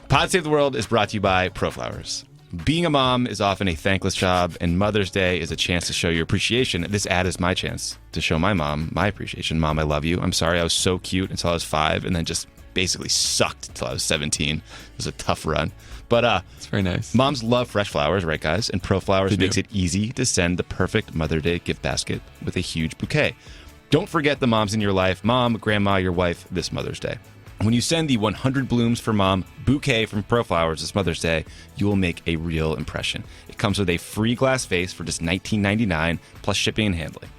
Pod Save the World is brought to you by ProFlowers. Being a mom is often a thankless job, and Mother's Day is a chance to show your appreciation. This ad is my chance to show my mom my appreciation. Mom, I love you. I'm sorry I was so cute until I was 5 and then just basically sucked until I was 17. It was a tough run. But it's very nice. Moms love fresh flowers, right, guys? And ProFlowers makes it easy to send the perfect Mother's Day gift basket with a huge bouquet. Don't forget the moms in your life, mom, grandma, your wife, this Mother's Day. When you send the 100 Blooms for Mom bouquet from ProFlowers this Mother's Day, you will make a real impression. It comes with a free glass vase for just $19.99 plus shipping and handling.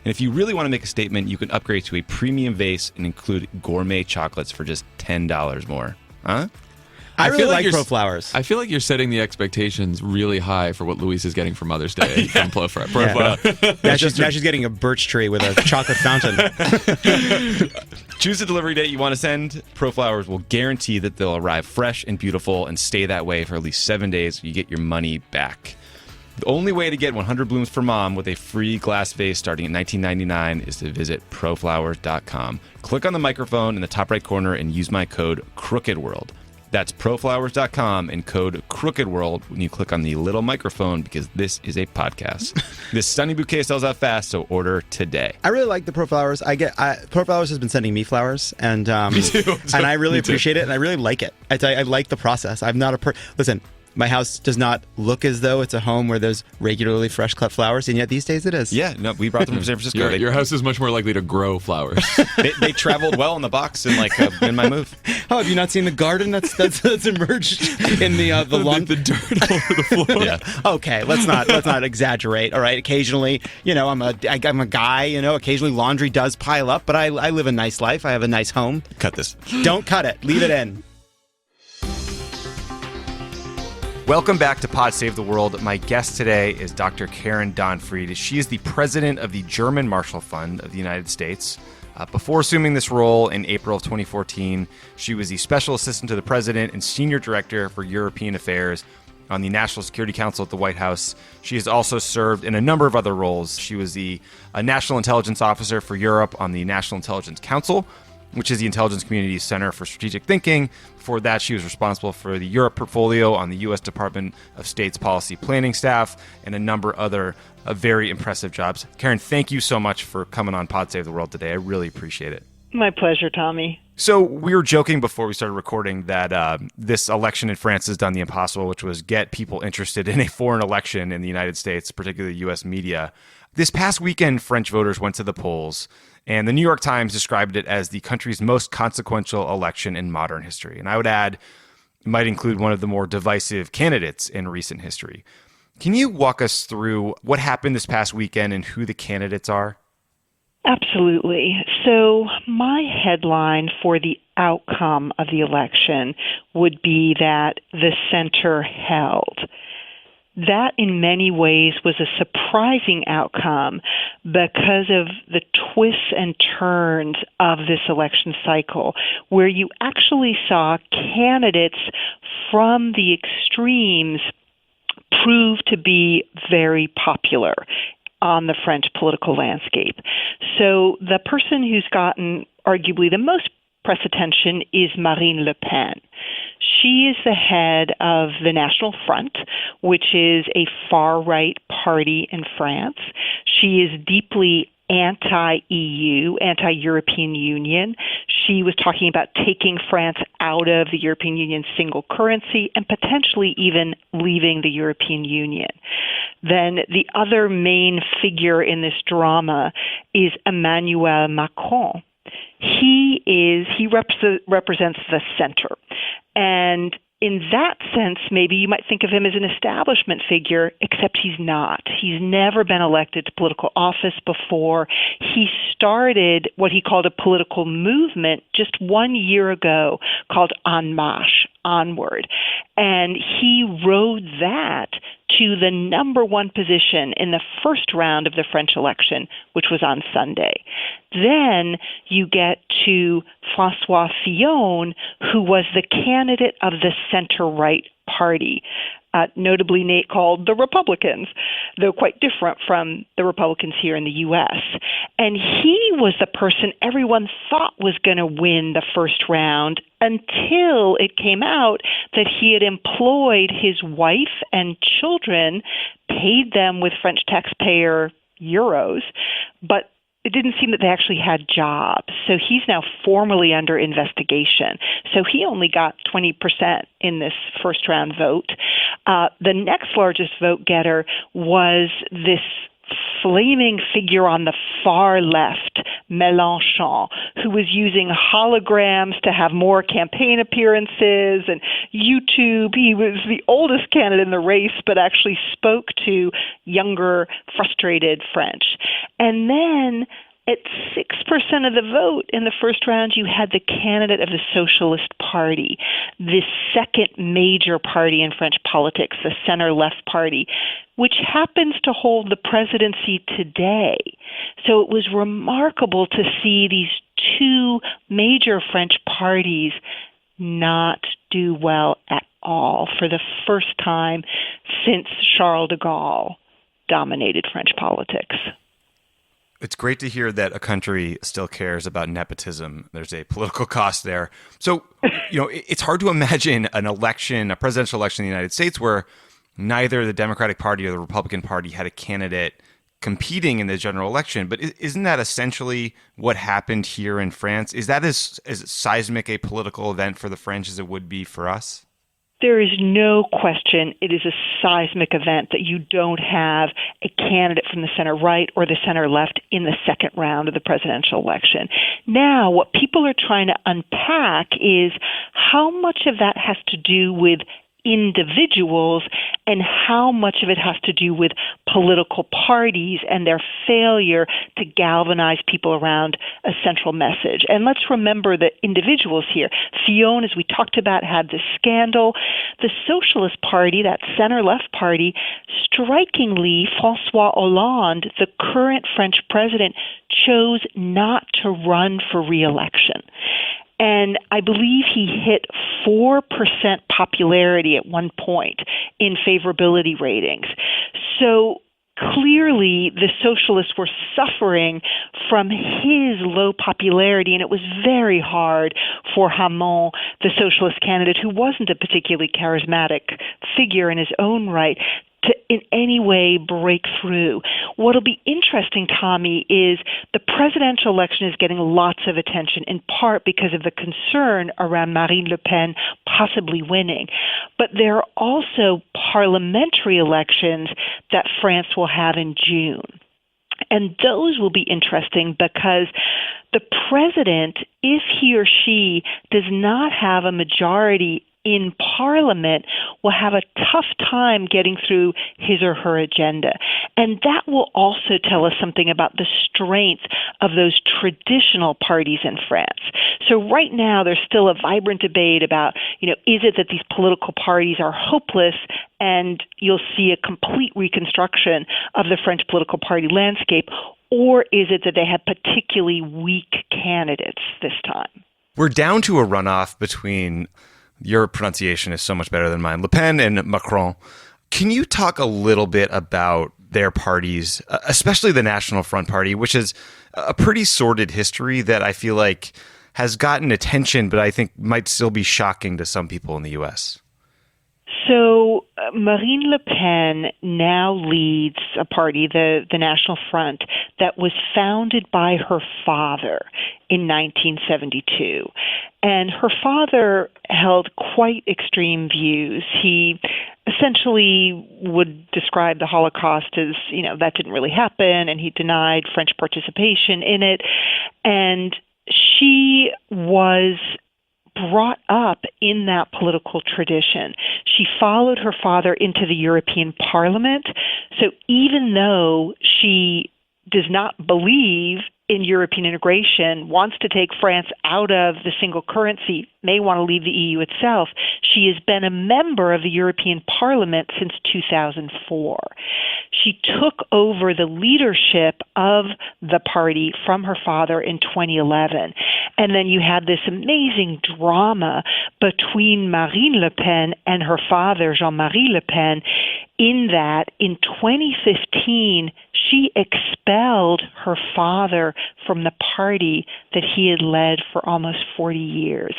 And if you really want to make a statement, you can upgrade to a premium vase and include gourmet chocolates for just $10 more. Huh? I really like ProFlowers. I feel like you're setting the expectations really high for what Louise is getting for Mother's Day from ProFlowers. Now she's getting a birch tree with a chocolate fountain. Choose the delivery date you want to send. ProFlowers will guarantee that they'll arrive fresh and beautiful and stay that way for at least 7 days. You get your money back. The only way to get 100 Blooms for Mom with a free glass vase starting at $19.99 is to visit proflowers.com. Click on the microphone in the top right corner and use my code CROOKEDWORLD. That's proflowers.com and code CROOKEDWORLD when you click on the little microphone because this is a podcast. This stunning bouquet sells out fast, so order today. I really like the ProFlowers. ProFlowers has been sending me flowers, and Me too. and I really appreciate it, and I really like it. I like the process. I'm not listen. My house does not look as though it's a home where there's regularly fresh cut flowers, and yet these days it is. Yeah, no, we brought them from San Francisco. Your house is much more likely to grow flowers. They traveled well in the box in my move. Oh, have you not seen the garden that's emerged in the lawn? The dirt all over the floor. Yeah. Okay, let's not exaggerate. All right, occasionally, I'm a guy. Occasionally laundry does pile up, but I live a nice life. I have a nice home. Cut this. Don't cut it. Leave it in. Welcome back to Pod Save the World. My guest today is Dr. Karen Donfried. She is the president of the German Marshall Fund of the United States. Before assuming this role in April of 2014, she was the special assistant to the president and senior director for European affairs on the National Security Council at the White House. She has also served in a number of other roles. She was the National Intelligence Officer for Europe on the National Intelligence Council, which is the intelligence community's Center for Strategic Thinking. Before that, she was responsible for the Europe portfolio on the U.S. Department of State's policy planning staff and a number of other very impressive jobs. Karen, thank you so much for coming on Pod Save the World today. I really appreciate it. My pleasure, Tommy. So we were joking before we started recording that this election in France has done the impossible, which was get people interested in a foreign election in the United States, particularly U.S. media. This past weekend, French voters went to the polls, and the New York Times described it as the country's most consequential election in modern history. And I would add, it might include one of the more divisive candidates in recent history. Can you walk us through what happened this past weekend and who the candidates are? Absolutely. So my headline for the outcome of the election would be that the center held. That, in many ways, was a surprising outcome because of the twists and turns of this election cycle, where you actually saw candidates from the extremes prove to be very popular on the French political landscape. So the person who's gotten arguably the most press attention is Marine Le Pen. She is the head of the National Front, which is a far-right party in France. She is deeply anti-EU, anti-European Union. She was talking about taking France out of the European Union's single currency and potentially even leaving the European Union. Then the other main figure in this drama is Emmanuel Macron. He represents the center. And in that sense, maybe you might think of him as an establishment figure, except he's not. He's never been elected to political office before. He started what he called a political movement just 1 year ago called En Marche, Onward. And he rode that to the number one position in the first round of the French election, which was on Sunday. Then you get to François Fillon, who was the candidate of the center-right party, notably called the Republicans, though quite different from the Republicans here in the U.S. And he was the person everyone thought was going to win the first round until it came out that he had employed his wife and children, paid them with French taxpayer euros, but it didn't seem that they actually had jobs. So he's now formally under investigation. So he only got 20% in this first round vote. The next largest vote getter was this flaming figure on the far left, Mélenchon, who was using holograms to have more campaign appearances and YouTube. He was the oldest candidate in the race, but actually spoke to younger, frustrated French. And then at 6% of the vote in the first round, you had the candidate of the Socialist Party, the second major party in French politics, the center-left party, which happens to hold the presidency today. So it was remarkable to see these two major French parties not do well at all for the first time since Charles de Gaulle dominated French politics. It's great to hear that a country still cares about nepotism. There's a political cost there. So, it's hard to imagine an election, a presidential election in the United States where neither the Democratic Party or the Republican Party had a candidate competing in the general election. But isn't that essentially what happened here in France? Is that as seismic a political event for the French as it would be for us? There is no question it is a seismic event that you don't have a candidate from the center right or the center left in the second round of the presidential election. Now, what people are trying to unpack is how much of that has to do with individuals and how much of it has to do with political parties and their failure to galvanize people around a central message. And let's remember the individuals here. Fillon, as we talked about, had this scandal. The Socialist Party, that center-left party, strikingly, François Hollande, the current French president, chose not to run for re-election. And I believe he hit 4% popularity at one point in favorability ratings. So clearly the socialists were suffering from his low popularity, and it was very hard for Hamon, the socialist candidate, who wasn't a particularly charismatic figure in his own right, to in any way break through. What'll be interesting, Tommy, is the presidential election is getting lots of attention, in part because of the concern around Marine Le Pen possibly winning. But there are also parliamentary elections that France will have in June. And those will be interesting because the president, if he or she does not have a majority in Parliament, will have a tough time getting through his or her agenda. And that will also tell us something about the strength of those traditional parties in France. So right now, there's still a vibrant debate about, is it that these political parties are hopeless and you'll see a complete reconstruction of the French political party landscape, or is it that they have particularly weak candidates this time? We're down to a runoff between, your pronunciation is so much better than mine, Le Pen and Macron. Can you talk a little bit about their parties, especially the National Front Party, which is a pretty sordid history that I feel like has gotten attention, but I think might still be shocking to some people in the U.S.? So Marine Le Pen now leads a party, the National Front, that was founded by her father in 1972. And her father held quite extreme views. He essentially would describe the Holocaust as, that didn't really happen, and he denied French participation in it. And she was brought up in that political tradition. She followed her father into the European Parliament. So even though she does not believe in European integration, wants to take France out of the single currency, may want to leave the EU itself, she has been a member of the European Parliament since 2004. She took over the leadership of the party from her father in 2011. And then you had this amazing drama between Marine Le Pen and her father, Jean-Marie Le Pen, in that in 2015, she expelled her father from the party that he had led for almost 40 years.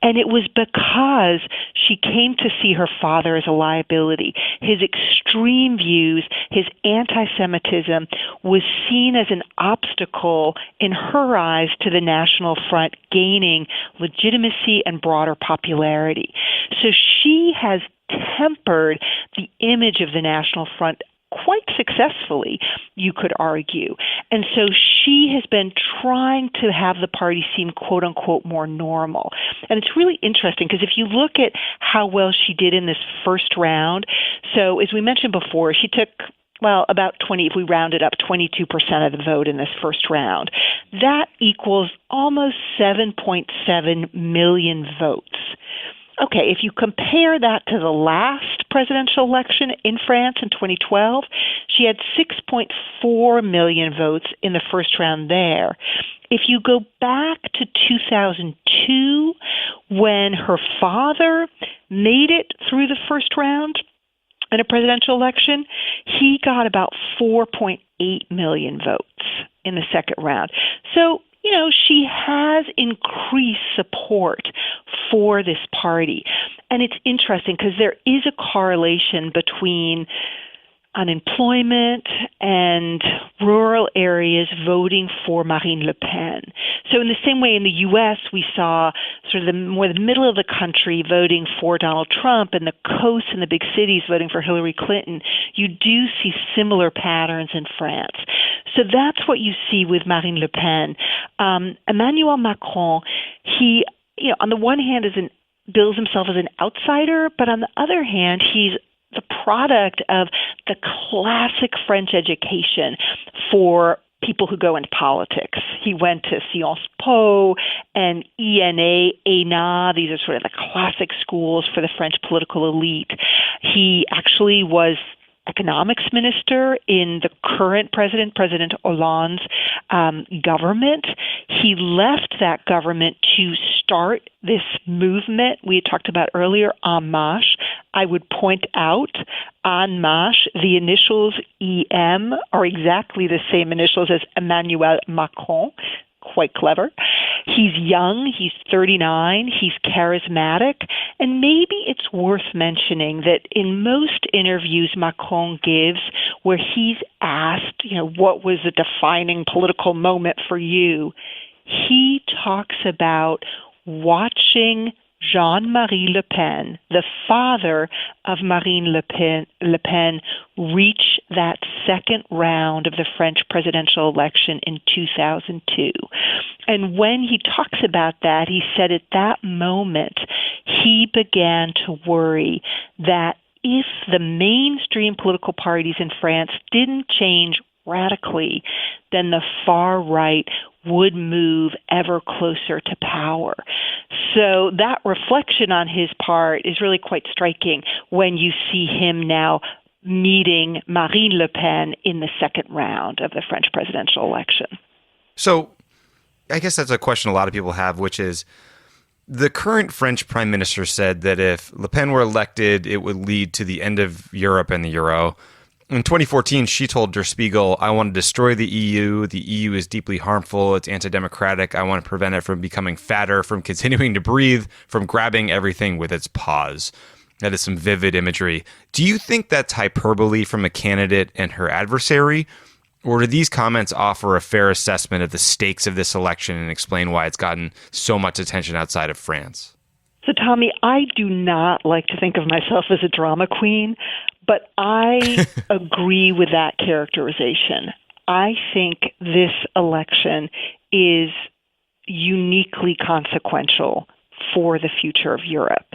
And it was because she came to see her father as a liability. His extreme views, his anti-Semitism was seen as an obstacle in her eyes to the National Front gaining legitimacy and broader popularity. So she has tempered the image of the National Front quite successfully, you could argue. And so she has been trying to have the party seem, quote unquote, more normal. And it's really interesting because if you look at how well she did in this first round, so as we mentioned before, she took about 20, if we round it up, 22% of the vote in this first round. That equals almost 7.7 million votes. Okay, if you compare that to the last presidential election in France in 2012, she had 6.4 million votes in the first round there. If you go back to 2002, when her father made it through the first round in a presidential election, he got about 4.8 million votes in the second round. So, she has increased support for this party. And it's interesting because there is a correlation between unemployment and rural areas voting for Marine Le Pen. So in the same way in the U.S., we saw sort of the middle of the country voting for Donald Trump and the coast and the big cities voting for Hillary Clinton. You do see similar patterns in France. So that's what you see with Marine Le Pen. Emmanuel Macron, he, on the one hand, bills himself as an outsider, but on the other hand, he's the product of the classic French education for people who go into politics. He went to Sciences Po and ENA. These are sort of the classic schools for the French political elite. He actually was economics minister in the current President Hollande's government. He left that government to start this movement we had talked about earlier, En Marche. I would point out, En Marche, the initials EM are exactly the same initials as Emmanuel Macron. Quite clever. He's young, he's 39, he's charismatic, and maybe it's worth mentioning that in most interviews Macron gives where he's asked, what was the defining political moment for you, he talks about watching Jean-Marie Le Pen, the father of Marine Le Pen, reach that second round of the French presidential election in 2002. And when he talks about that, he said at that moment he began to worry that if the mainstream political parties in France didn't change radically, then the far right would move ever closer to power. So that reflection on his part is really quite striking when you see him now meeting Marine Le Pen in the second round of the French presidential election. So I guess that's a question a lot of people have, which is the current French prime minister said that if Le Pen were elected, it would lead to the end of Europe and the euro. In 2014, she told Der Spiegel, I want to destroy the EU. The EU is deeply harmful. It's anti-democratic. I want to prevent it from becoming fatter, from continuing to breathe, from grabbing everything with its paws. That is some vivid imagery. Do you think that's hyperbole from a candidate and her adversary? Or do these comments offer a fair assessment of the stakes of this election and explain why it's gotten so much attention outside of France? So, Tommy, I do not like to think of myself as a drama queen, but I agree with that characterization. I think this election is uniquely consequential for the future of Europe.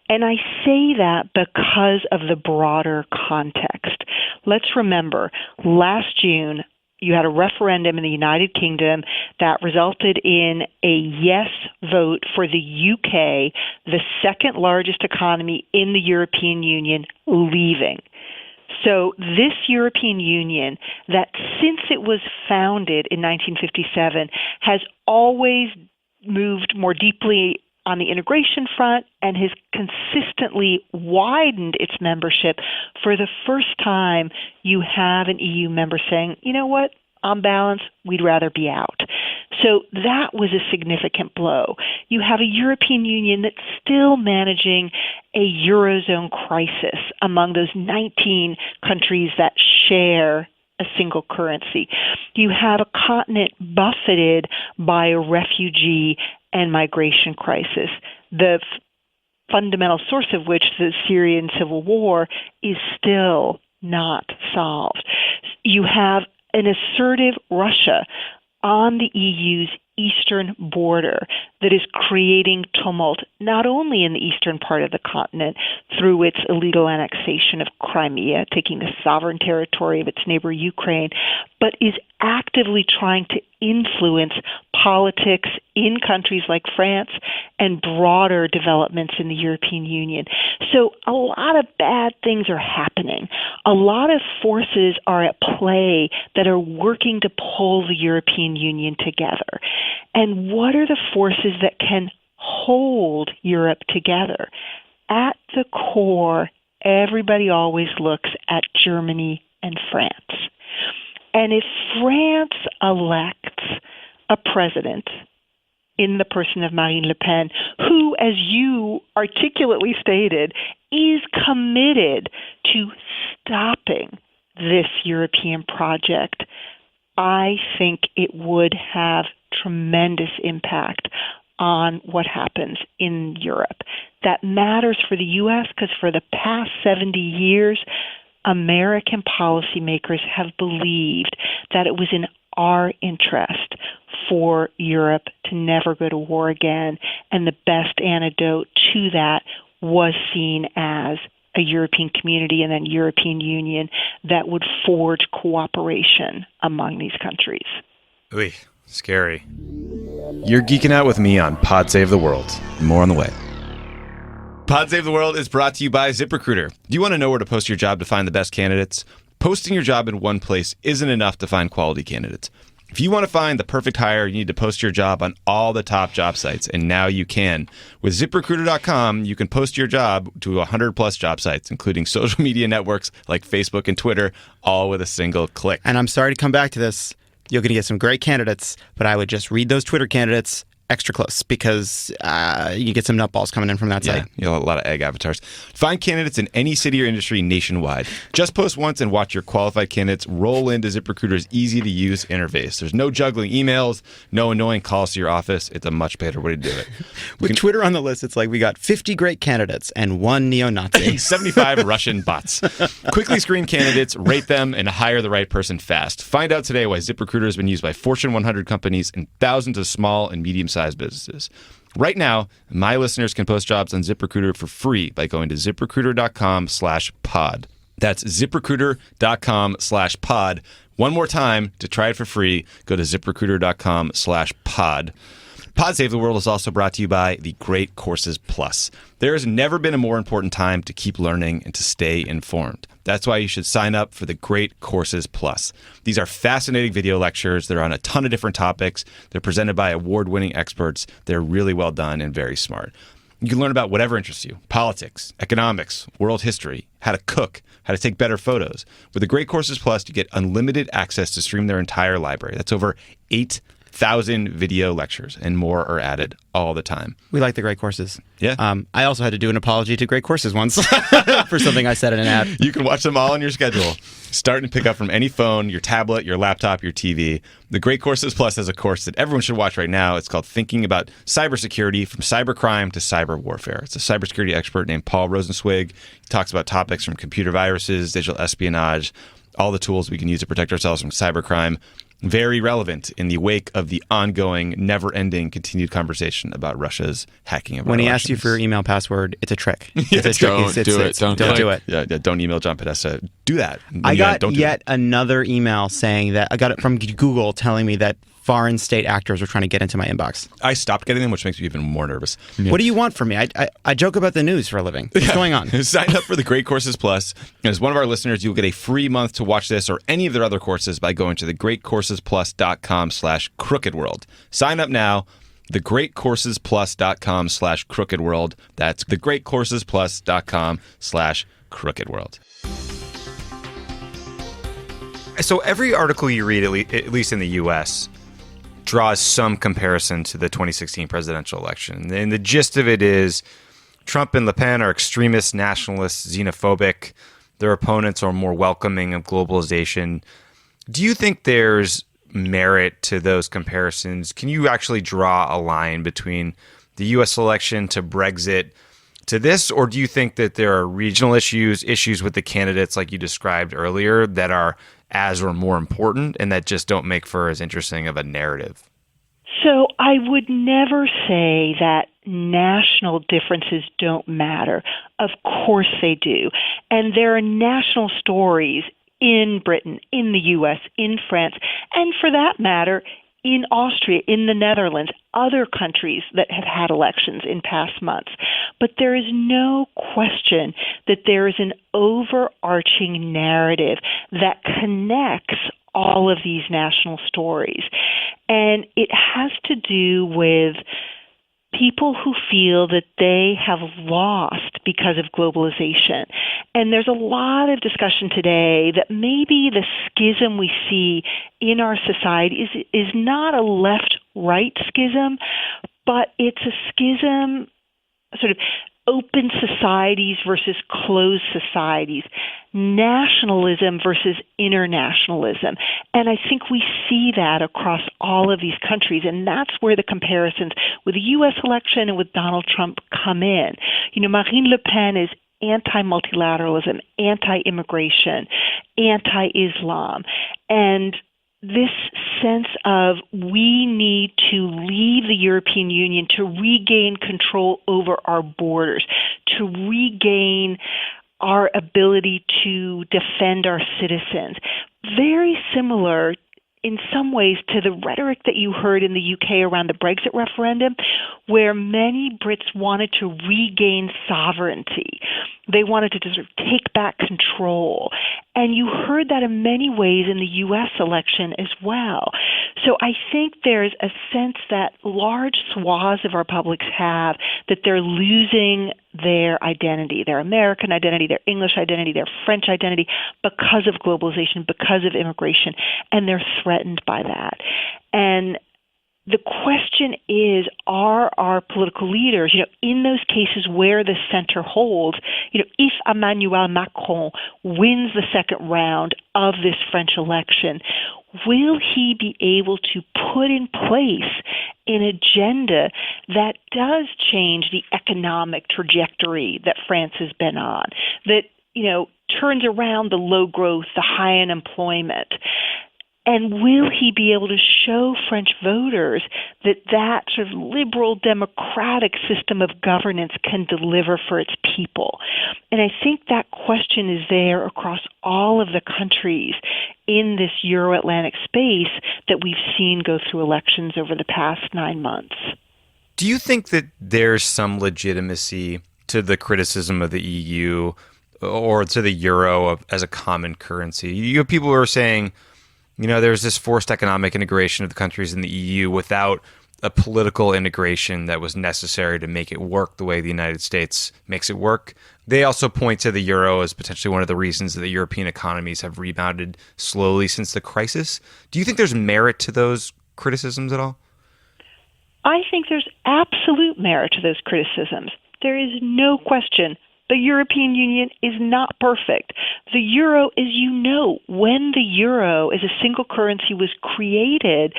And I say that because of the broader context. Let's remember, last June, you had a referendum in the United Kingdom that resulted in a yes vote for the UK, the second largest economy in the European Union, leaving. So this European Union that since it was founded in 1957 has always moved more deeply on the integration front and has consistently widened its membership. For the first time, you have an EU member saying, you know what, on balance, we'd rather be out. So that was a significant blow. You have a European Union that's still managing a Eurozone crisis among those 19 countries that share a single currency. You have a continent buffeted by a refugee and migration crisis, the fundamental source of which, the Syrian civil war, is still not solved. You have an assertive Russia on the EU's eastern border that is creating tumult not only in the eastern part of the continent through its illegal annexation of Crimea, taking the sovereign territory of its neighbor Ukraine, but is actively trying to influence politics in countries like France and broader developments in the European Union. So a lot of bad things are happening. A lot of forces are at play that are working to pull the European Union together. And what are the forces that can hold Europe together? At the core, everybody always looks at Germany and France. And if France elects a president in the person of Marine Le Pen, who, as you articulately stated, is committed to stopping this European project, I think it would have tremendous impact on what happens in Europe. That matters for the U.S. because for the past 70 years, American policymakers have believed that it was in our interest for Europe to never go to war again, and the best antidote to that was seen as a European community and then European Union that would forge cooperation among these countries. Ooh, scary. You're geeking out with me on Pod Save the World. More on the way. Pod Save the World is brought to you by ZipRecruiter. Do you want to know where to post your job to find the best candidates? Posting your job in one place isn't enough to find quality candidates. If you want to find the perfect hire, you need to post your job on all the top job sites, and now you can. With ZipRecruiter.com, you can post your job to 100-plus job sites, including social media networks like Facebook and Twitter, all with a single click. And I'm sorry to come back to this. You're going to get some great candidates, but I would just read those Twitter candidates extra close because you get some nutballs coming in from that site. You know, a lot of egg avatars. Find candidates in any city or industry nationwide. Just post once and watch your qualified candidates roll into ZipRecruiter's easy-to-use interface. There's no juggling emails, no annoying calls to your office. It's a much better way to do it. With Twitter on the list, it's like we got 50 great candidates and one neo-Nazi. 75 Russian bots. Quickly screen candidates, rate them, and hire the right person fast. Find out today why ZipRecruiter has been used by Fortune 100 companies and thousands of small and medium-sized businesses. Right now, my listeners can post jobs on ZipRecruiter for free by going to ZipRecruiter.com/pod. That's ZipRecruiter.com/pod. One more time to try it for free. Go to ZipRecruiter.com/pod. Pod Save the World is also brought to you by the Great Courses Plus. There has never been a more important time to keep learning and to stay informed. That's why you should sign up for the Great Courses Plus. These are fascinating video lectures. They're on a ton of different topics. They're presented by award-winning experts. They're really well done and very smart. You can learn about whatever interests you: politics, economics, world history, how to cook, how to take better photos. With the Great Courses Plus, you get unlimited access to stream their entire library. That's over 8,000 video lectures, and more are added all the time. We like the Great Courses. Yeah. I also had to do an apology to Great Courses once for something I said in an ad. You can watch them all on your schedule. Start and pick up from any phone, your tablet, your laptop, your TV. The Great Courses Plus has a course that everyone should watch right now. It's called Thinking About Cybersecurity, from Cybercrime to Cyber Warfare. It's a cybersecurity expert named Paul Rosenzweig. He talks about topics from computer viruses, digital espionage, all the tools we can use to protect ourselves from cybercrime. Very relevant in the wake of the ongoing, never-ending, continued conversation about Russia's hacking of our When he elections. asks you for your email password, it's a trick. Don't do it. Don't do it. Yeah, don't email John Podesta. Do that. I got don't yet another email saying that I got it from Google telling me that foreign state actors were trying to get into my inbox. I stopped getting them, which makes me even more nervous. What do you want from me? I joke about the news for a living. What's going on? Sign up for the Great Courses Plus. And as one of our listeners, you'll get a free month to watch this or any of their other courses by going to thegreatcoursesplus.com/crookedworld. Sign up now. thegreatcoursesplus.com/crookedworld. That's thegreatcoursesplus.com/crookedworld. So every article you read, at least in the U.S., draws some comparison to the 2016 presidential election. And the gist of it is Trump and Le Pen are extremist, nationalists, xenophobic. Their opponents are more welcoming of globalization. Do you think there's merit to those comparisons? Can you actually draw a line between the U.S. election to Brexit to this? Or do you think that there are regional issues with the candidates like you described earlier that are as or more important and that just don't make for as interesting of a narrative? So I would never say that national differences don't matter. Of course they do. And there are national stories in Britain, in the U.S., in France, and for that matter, in Austria, in the Netherlands, other countries that have had elections in past months. But there is no question that there is an overarching narrative that connects all of these national stories. And it has to do with people who feel that they have lost because of globalization. And there's a lot of discussion today that maybe the schism we see in our society is not a left-right schism, but it's a schism, sort of open societies versus closed societies, nationalism versus internationalism. And I think we see that across all of these countries, and that's where the comparisons with the U.S. election and with Donald Trump come in. You know, Marine Le Pen is anti-multilateralism, anti-immigration, anti-Islam, and this sense of we need to leave the European Union to regain control over our borders, to regain our ability to defend our citizens. Very similar in some ways to the rhetoric that you heard in the UK around the Brexit referendum, where many Brits wanted to regain sovereignty. They wanted to sort of take back control. And you heard that in many ways in the U.S. election as well. So I think there's a sense that large swaths of our publics have that they're losing their identity, their American identity, their English identity, their French identity, because of globalization, because of immigration, and they're threatened by that. And the question is, are our political leaders, in those cases where the center holds, if Emmanuel Macron wins the second round of this French election, will he be able to put in place an agenda that does change the economic trajectory that France has been on, that, turns around the low growth, the high unemployment? And will he be able to show French voters that that sort of liberal democratic system of governance can deliver for its people? And I think that question is there across all of the countries in this Euro-Atlantic space that we've seen go through elections over the past 9 months. Do you think that there's some legitimacy to the criticism of the EU or to the euro as a common currency? You have people who are saying, there's this forced economic integration of the countries in the EU without a political integration that was necessary to make it work the way the United States makes it work. They also point to the euro as potentially one of the reasons that the European economies have rebounded slowly since the crisis. Do you think there's merit to those criticisms at all? I think there's absolute merit to those criticisms. There is no question. The European Union is not perfect. The euro, as you know, when the euro as a single currency was created,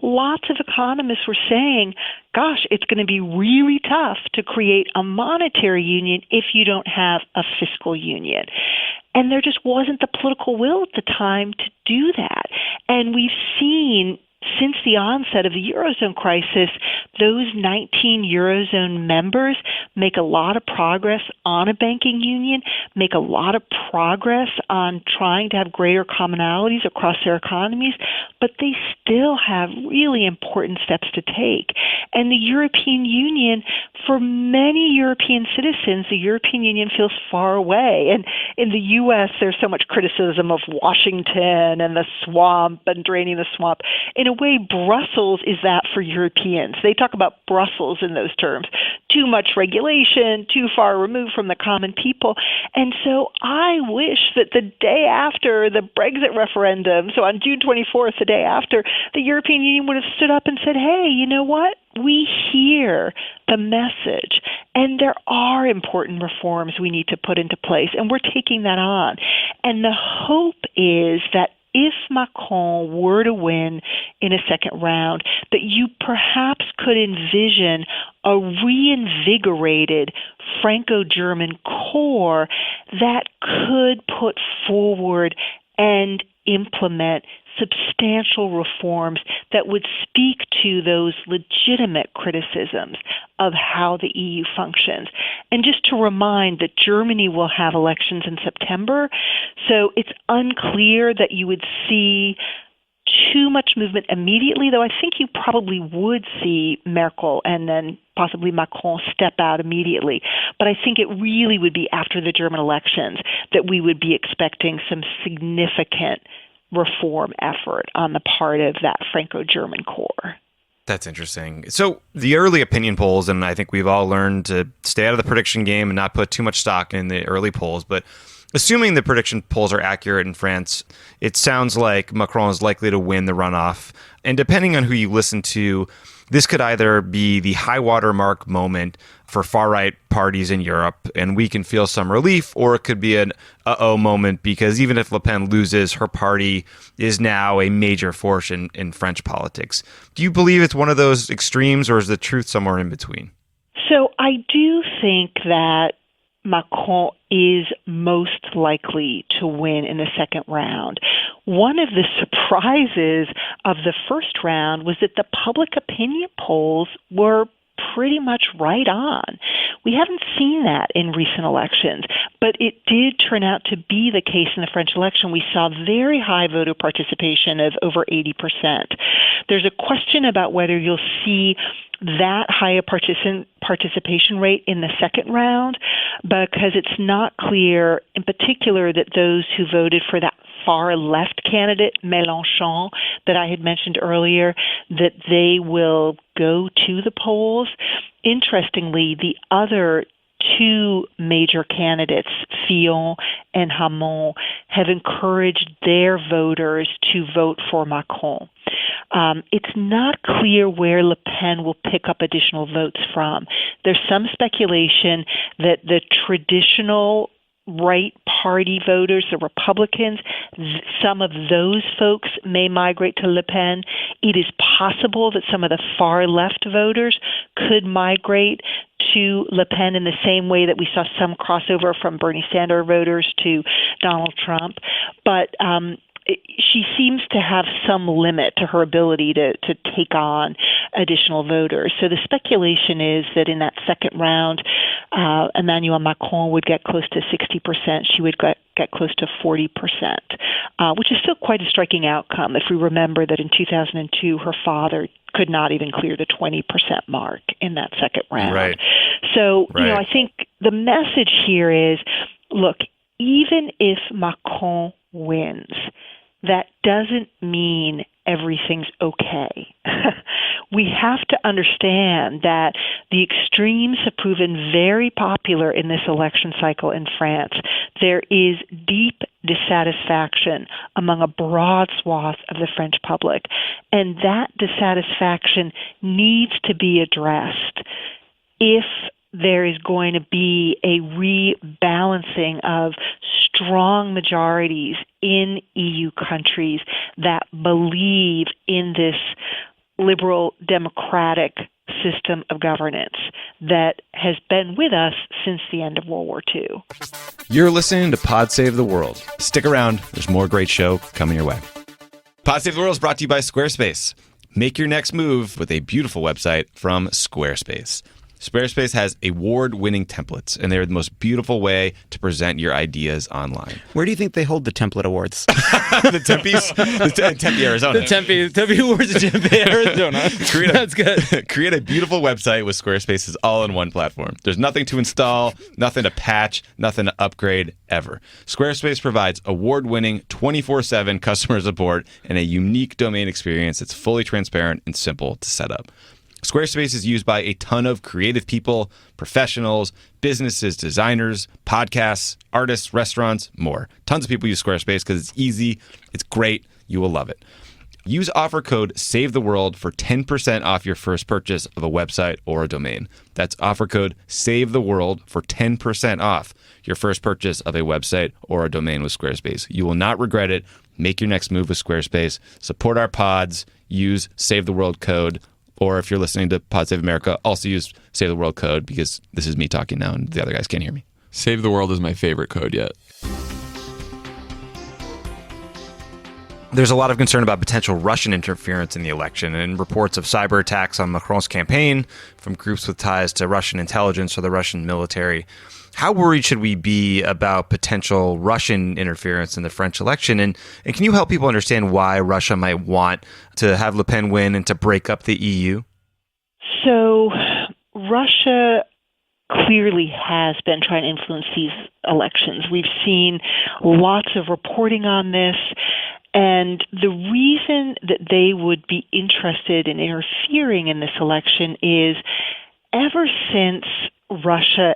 lots of economists were saying, gosh, it's going to be really tough to create a monetary union if you don't have a fiscal union. And there just wasn't the political will at the time to do that. And we've seen since the onset of the Eurozone crisis, those 19 Eurozone members make a lot of progress on a banking union, make a lot of progress on trying to have greater commonalities across their economies, but they still have really important steps to take. And the European Union, for many European citizens, the European Union feels far away. And in the U.S., there's so much criticism of Washington and the swamp and draining the swamp. In a a way, Brussels is that for Europeans. They talk about Brussels in those terms. Too much regulation, too far removed from the common people. And so I wish that the day after the Brexit referendum, so on June 24th, the day after, the European Union would have stood up and said, hey, you know what? We hear the message, and there are important reforms we need to put into place, and we're taking that on. And the hope is that if Macron were to win in a second round, that you perhaps could envision a reinvigorated Franco-German core that could put forward and implement substantial reforms that would speak to those legitimate criticisms of how the EU functions. And just to remind that Germany will have elections in September, so it's unclear that you would see too much movement immediately, though I think you probably would see Merkel and then possibly Macron step out immediately. But I think it really would be after the German elections that we would be expecting some significant reform effort on the part of that Franco-German core. That's interesting. So the early opinion polls, and I think we've all learned to stay out of the prediction game and not put too much stock in the early polls, but assuming the prediction polls are accurate in France, it sounds like Macron is likely to win the runoff. And depending on who you listen to, this could either be the high water mark moment for far-right parties in Europe, and we can feel some relief, or it could be an uh-oh moment, because even if Le Pen loses, her party is now a major force in French politics. Do you believe it's one of those extremes, or is the truth somewhere in between? So I do think that Macron is most likely to win in the second round. One of the surprises of the first round was that the public opinion polls were pretty much right on. We haven't seen that in recent elections, but it did turn out to be the case in the French election. We saw very high voter participation of over 80%. There's a question about whether you'll see that higher participation rate in the second round, because it's not clear, in particular, that those who voted for that far left candidate, Mélenchon, that I had mentioned earlier, that they will go to the polls. Interestingly, the other two major candidates, Fillon and Hamon, have encouraged their voters to vote for Macron. It's not clear where Le Pen will pick up additional votes from. There's some speculation that the traditional right party voters, the Republicans, some of those folks may migrate to Le Pen. It is possible that some of the far left voters could migrate to Le Pen in the same way that we saw some crossover from Bernie Sanders voters to Donald Trump. But she seems to have some limit to her ability to take on additional voters. So the speculation is that in that second round, Emmanuel Macron would get close to 60%. She would get close to 40%, which is still quite a striking outcome if we remember that in 2002, her father could not even clear the 20% mark in that second round. Right. So, Right. I think the message here is, look, even if Macron wins, that doesn't mean everything's okay. We have to understand that the extremes have proven very popular in this election cycle in France. There is deep dissatisfaction among a broad swath of the French public, and that dissatisfaction needs to be addressed if there is going to be a rebalancing of strong majorities in EU countries that believe in this liberal democratic system of governance that has been with us since the end of World War II. You're listening to Pod Save the World. Stick around. There's more great show coming your way. Pod Save the World is brought to you by Squarespace. Make your next move with a beautiful website from Squarespace. Squarespace has award-winning templates, and they're the most beautiful way to present your ideas online. Where do you think they hold the template awards? The Tempe's? Tempe, Arizona. The Tempe Awards in Tempe, Arizona. That's good. Create a beautiful website with Squarespace's all-in-one platform. There's nothing to install, nothing to patch, nothing to upgrade ever. Squarespace provides award-winning 24/7 customer support and a unique domain experience that's fully transparent and simple to set up. Squarespace is used by a ton of creative people, professionals, businesses, designers, podcasts, artists, restaurants, more. Tons of people use Squarespace because it's easy, it's great, you will love it. Use offer code SAVETHEWORLD for 10% off your first purchase of a website or a domain. That's offer code SAVETHEWORLD for 10% off your first purchase of a website or a domain with Squarespace. You will not regret it. Make your next move with Squarespace. Support our pods. Use Save the World code. Or if you're listening to Pod Save America, also use Save the World code because this is me talking now and the other guys can't hear me. Save the World is my favorite code yet. There's a lot of concern about potential Russian interference in the election and reports of cyber attacks on Macron's campaign from groups with ties to Russian intelligence or the Russian military. How worried should we be about potential Russian interference in the French election? And can you help people understand why Russia might want to have Le Pen win and to break up the EU? So Russia clearly has been trying to influence these elections. We've seen lots of reporting on this. And the reason that they would be interested in interfering in this election is ever since Russia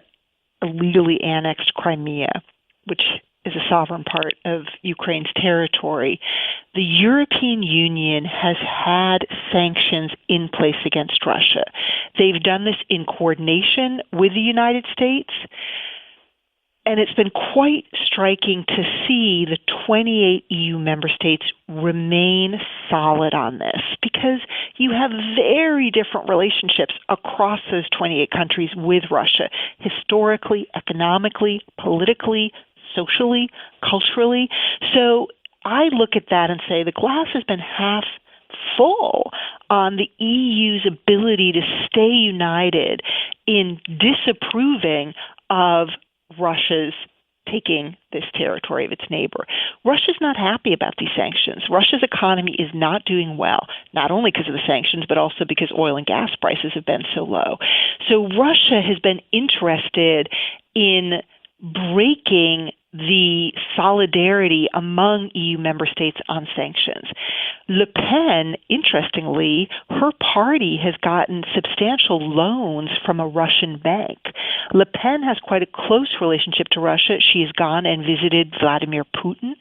illegally annexed Crimea, which is a sovereign part of Ukraine's territory, the European Union has had sanctions in place against Russia. They've done this in coordination with the United States. And it's been quite striking to see the 28 EU member states remain solid on this because you have very different relationships across those 28 countries with Russia, historically, economically, politically, socially, culturally. So I look at that and say the glass has been half full on the EU's ability to stay united in disapproving of Russia's taking this territory of its neighbor. Russia's not happy about these sanctions. Russia's economy is not doing well, not only because of the sanctions, but also because oil and gas prices have been so low. So Russia has been interested in breaking the solidarity among EU member states on sanctions. Le Pen, interestingly, her party has gotten substantial loans from a Russian bank. Le Pen has quite a close relationship to Russia. She has gone and visited Vladimir Putin.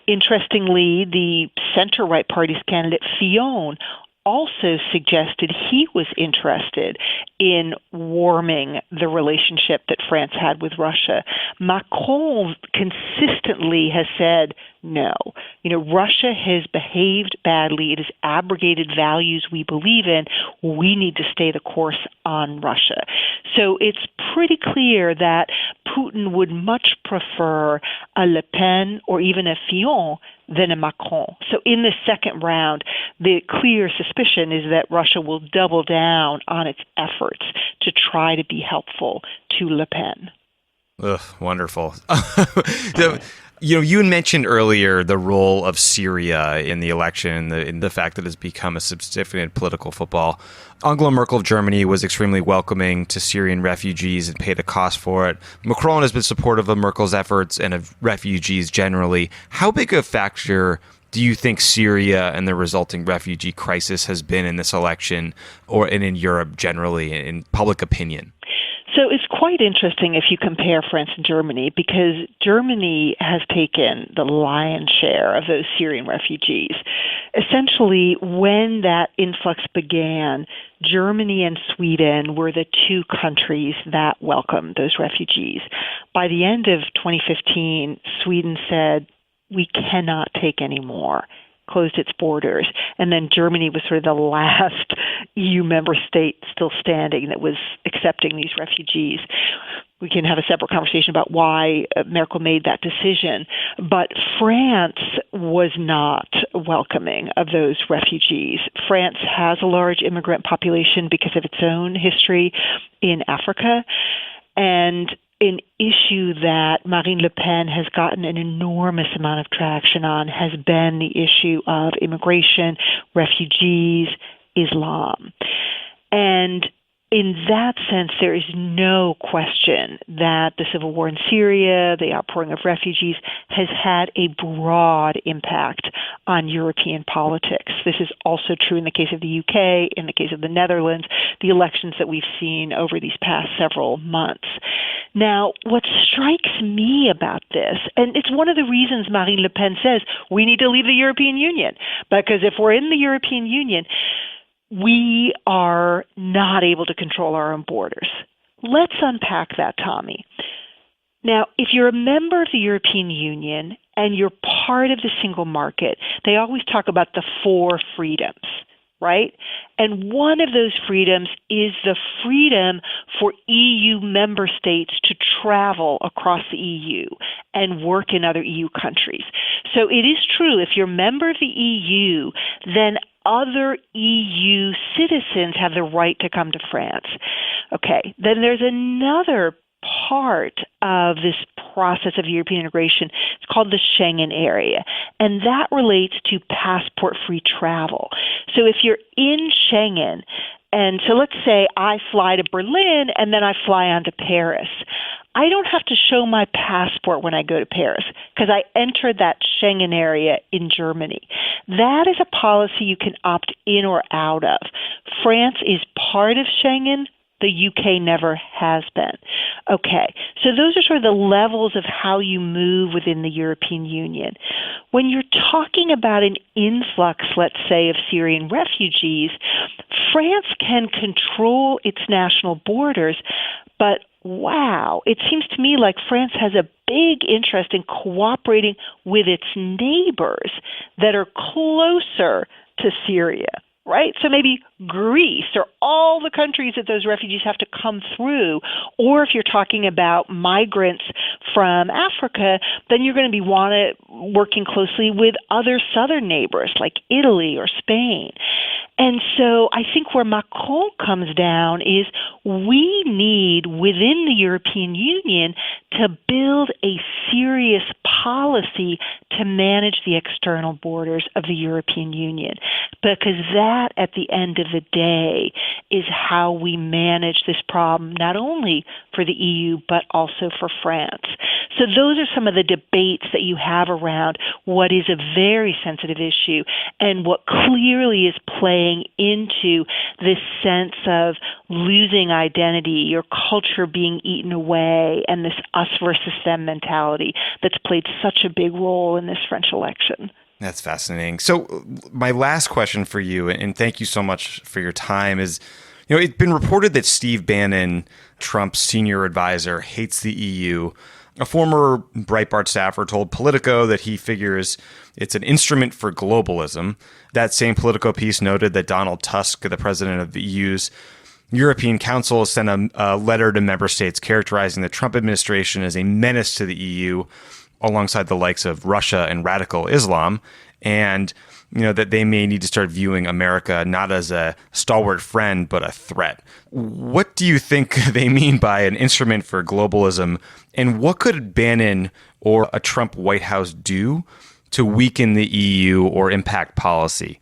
Interestingly, the center-right party's candidate, Fillon, also suggested he was interested in warming the relationship that France had with Russia. Macron consistently has said, no. Russia has behaved badly. It has abrogated values we believe in. We need to stay the course on Russia. So it's pretty clear that Putin would much prefer a Le Pen or even a Fillon than a Macron. So in the second round, the clear suspicion is that Russia will double down on its efforts to try to be helpful to Le Pen. Ugh, wonderful. So, you mentioned earlier the role of Syria in the election and the fact that it's become a significant political football. Angela Merkel of Germany was extremely welcoming to Syrian refugees and paid a cost for it. Macron has been supportive of Merkel's efforts and of refugees generally. How big a factor do you think Syria and the resulting refugee crisis has been in this election and in Europe generally in public opinion? So it's quite interesting if you compare France and Germany, because Germany has taken the lion's share of those Syrian refugees. Essentially, when that influx began, Germany and Sweden were the two countries that welcomed those refugees. By the end of 2015, Sweden said, we cannot take any more, closed its borders. And then Germany was sort of the last EU member state still standing that was accepting these refugees. we can have a separate conversation about why Merkel made that decision. But France was not welcoming of those refugees. France has a large immigrant population because of its own history in Africa. And an issue that Marine Le Pen has gotten an enormous amount of traction on has been the issue of immigration, refugees, Islam. And in that sense, there is no question that the civil war in Syria, the outpouring of refugees, has had a broad impact on European politics. This is also true in the case of the UK, in the case of the Netherlands, the elections that we've seen over these past several months. Now, what strikes me about this, and it's one of the reasons Marine Le Pen says we need to leave the European Union, because if we're in the European Union, we are not able to control our own borders. Let's unpack that, Tommy. Now, if you're a member of the European Union and you're part of the single market, they always talk about the 4 freedoms, right? And one of those freedoms is the freedom for EU member states to travel across the EU and work in other EU countries. So it is true, if you're a member of the EU, then other EU citizens have the right to come to France. Okay, then there's another part of this process of European integration. It's called the Schengen area, and that relates to passport-free travel. So if you're in Schengen, and so let's say I fly to Berlin and then I fly on to Paris, I don't have to show my passport when I go to Paris because I entered that Schengen area in Germany. That is a policy you can opt in or out of. France is part of Schengen. The UK never has been. Okay, so those are sort of the levels of how you move within the European Union. When you're talking about an influx, let's say, of Syrian refugees, France can control its national borders, but wow, it seems to me like France has a big interest in cooperating with its neighbors that are closer to Syria, right? So maybe Greece or all the countries that those refugees have to come through. Or if you're talking about migrants from Africa, then you're going to be working closely with other southern neighbors like Italy or Spain. And so I think where Macron comes down is we need within the European Union to build a serious policy to manage the external borders of the European Union, because that at the end of the day is how we manage this problem, not only for the EU, but also for France. So those are some of the debates that you have around what is a very sensitive issue and what clearly is playing into this sense of losing identity, your culture being eaten away, and this us versus them mentality that's played such a big role in this French election. That's fascinating. So my last question for you, and thank you so much for your time, is, it's been reported that Steve Bannon, Trump's senior advisor, hates the EU. A former Breitbart staffer told Politico that he figures it's an instrument for globalism. That same Politico piece noted that Donald Tusk, the president of the EU's European Council, sent a letter to member states characterizing the Trump administration as a menace to the EU, alongside the likes of Russia and radical Islam, and that they may need to start viewing America not as a stalwart friend, but a threat. What do you think they mean by an instrument for globalism, and what could Bannon or a Trump White House do to weaken the EU or impact policy?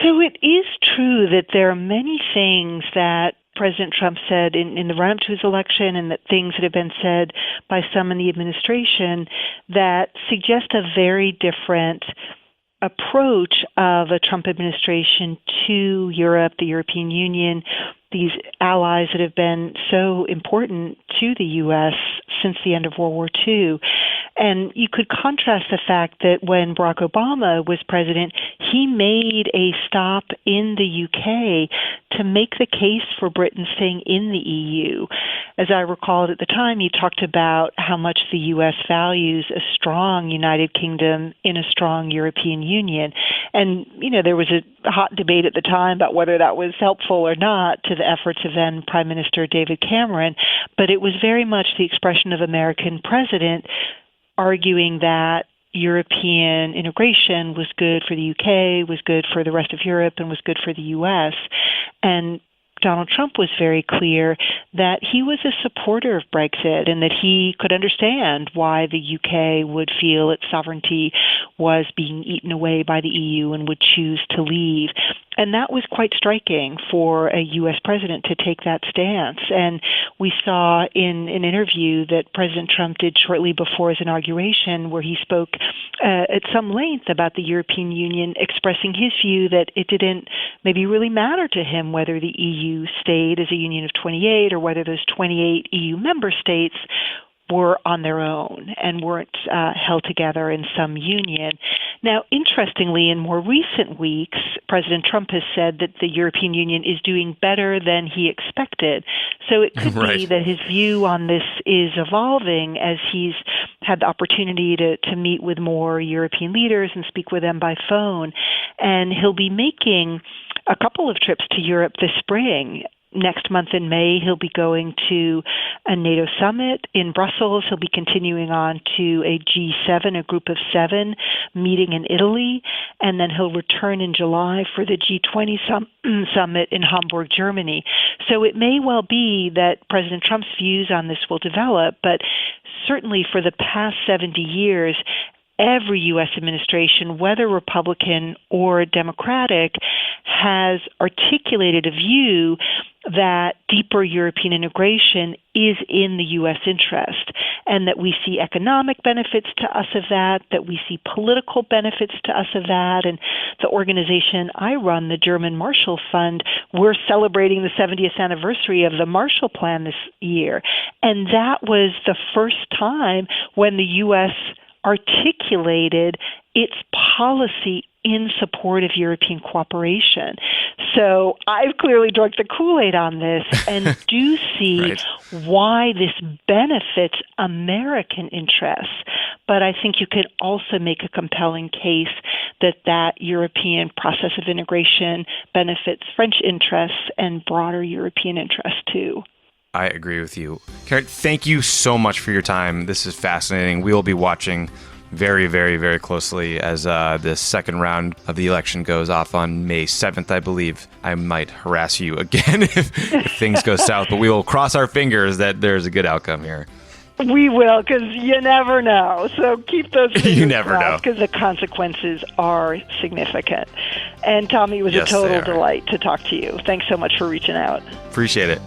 So it is true that there are many things that President Trump said in the run-up to his election, and that things that have been said by some in the administration that suggest a very different approach of a Trump administration to Europe, the European Union, these allies that have been so important to the U.S. since the end of World War II. And you could contrast the fact that when Barack Obama was president, he made a stop in the UK to make the case for Britain staying in the EU. As I recall at the time, he talked about how much the U.S. values a strong United Kingdom in a strong European Union. And, there was a hot debate at the time about whether that was helpful or not to the efforts of then Prime Minister David Cameron, but it was very much the expression of American president arguing that European integration was good for the UK, was good for the rest of Europe, and was good for the U.S. And Donald Trump was very clear that he was a supporter of Brexit and that he could understand why the UK would feel its sovereignty was being eaten away by the EU and would choose to leave. And that was quite striking for a U.S. president to take that stance. And we saw in an interview that President Trump did shortly before his inauguration, where he spoke at some length about the European Union, expressing his view that it didn't maybe really matter to him whether the EU stayed as a union of 28 or whether those 28 EU member states were on their own and weren't held together in some union. Now, interestingly, in more recent weeks, President Trump has said that the European Union is doing better than he expected. So it could be that his view on this is evolving as he's had the opportunity to meet with more European leaders and speak with them by phone. And he'll be making a couple of trips to Europe this spring. Next month in May, he'll be going to a NATO summit in Brussels. He'll be continuing on to a G7, a group of 7, meeting in Italy. And then he'll return in July for the G20 summit in Hamburg, Germany. So it may well be that President Trump's views on this will develop, but certainly for the past 70 years, every U.S. administration, whether Republican or Democratic, has articulated a view that deeper European integration is in the U.S. interest, and that we see economic benefits to us of that we see political benefits to us of that. And the organization I run, the German Marshall Fund, we're celebrating the 70th anniversary of the Marshall Plan this year. And that was the first time when the U.S. articulated its policy in support of European cooperation. So I've clearly drunk the Kool-Aid on this and do see why this benefits American interests. But I think you could also make a compelling case that European process of integration benefits French interests and broader European interests too. I agree with you. Karen, thank you so much for your time. This is fascinating. We will be watching very, very, very closely as the second round of the election goes off on May 7th, I believe. I might harass you again if things go south, but we will cross our fingers that there's a good outcome here. We will, because you never know. So keep those fingers you never know, because the consequences are significant. And Tommy, it was a total delight to talk to you. Thanks so much for reaching out. Appreciate it.